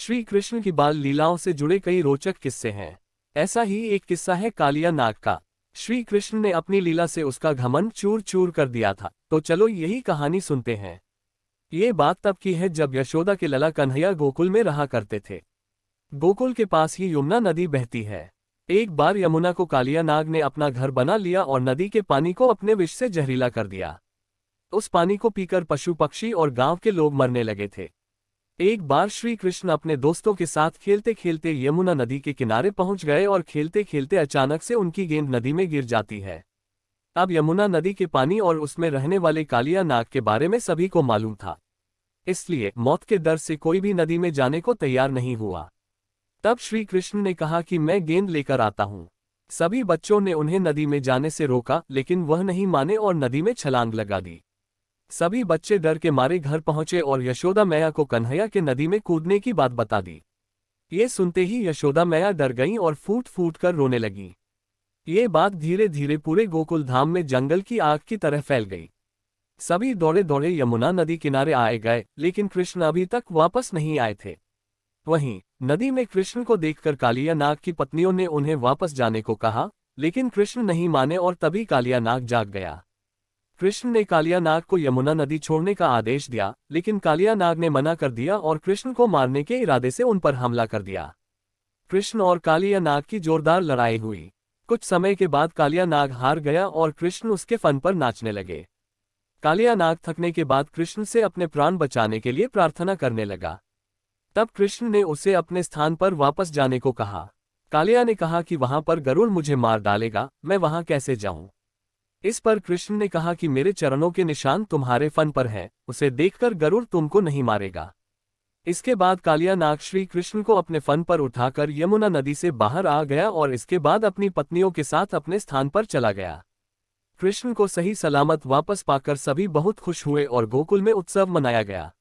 श्री कृष्ण की बाल लीलाओं से जुड़े कई रोचक किस्से हैं। ऐसा ही एक किस्सा है कालिया नाग का। श्री कृष्ण ने अपनी लीला से उसका घमंड चूर चूर कर दिया था। तो चलो यही कहानी सुनते हैं। ये बात तब की है जब यशोदा के लला कन्हैया गोकुल में रहा करते थे। गोकुल के पास ही यमुना नदी बहती है। एक बार यमुना को कालिया नाग ने अपना घर बना लिया और नदी के पानी को अपने विष से जहरीला कर दिया। उस पानी को पीकर पशु पक्षी और गांव के लोग मरने लगे थे। एक बार श्री कृष्ण अपने दोस्तों के साथ खेलते खेलते यमुना नदी के किनारे पहुंच गए और खेलते खेलते अचानक से उनकी गेंद नदी में गिर जाती है। अब यमुना नदी के पानी और उसमें रहने वाले कालिया नाग के बारे में सभी को मालूम था, इसलिए मौत के डर से कोई भी नदी में जाने को तैयार नहीं हुआ। तब श्री कृष्ण ने कहा कि मैं गेंद लेकर आता हूं। सभी बच्चों ने उन्हें नदी में जाने से रोका, लेकिन वह नहीं माने और नदी में छलांग लगा दी। सभी बच्चे डर के मारे घर पहुंचे और यशोदा मैया को कन्हैया के नदी में कूदने की बात बता दी। ये सुनते ही यशोदा मैया डर गईं और फूट फूट कर रोने लगी। ये बात धीरे धीरे पूरे गोकुल धाम में जंगल की आग की तरह फैल गई। सभी दौड़े दौड़े यमुना नदी किनारे आए गए, लेकिन कृष्ण अभी तक वापस नहीं आए थे। वहीं नदी में कृष्ण को देखकर कालिया नाग की पत्नियों ने उन्हें वापस जाने को कहा, लेकिन कृष्ण नहीं माने और तभी कालिया नाग जाग गया। कृष्ण ने कालिया नाग को यमुना नदी छोड़ने का आदेश दिया, लेकिन कालिया नाग ने मना कर दिया और कृष्ण को मारने के इरादे से उन पर हमला कर दिया। कृष्ण और कालिया नाग की जोरदार लड़ाई हुई। कुछ समय के बाद कालिया नाग हार गया और कृष्ण उसके फन पर नाचने लगे। कालिया नाग थकने के बाद कृष्ण से अपने प्राण बचाने के लिए प्रार्थना करने लगा। तब कृष्ण ने उसे अपने स्थान पर वापस जाने को कहा। कालिया ने कहा कि वहां पर गरुड़ मुझे मार डालेगा, मैं वहां कैसे जाऊं। इस पर कृष्ण ने कहा कि मेरे चरणों के निशान तुम्हारे फन पर हैं, उसे देखकर गरुड़ तुमको नहीं मारेगा। इसके बाद कालिया नाग श्री कृष्ण को अपने फन पर उठाकर यमुना नदी से बाहर आ गया और इसके बाद अपनी पत्नियों के साथ अपने स्थान पर चला गया। कृष्ण को सही सलामत वापस पाकर सभी बहुत खुश हुए और गोकुल में उत्सव मनाया गया।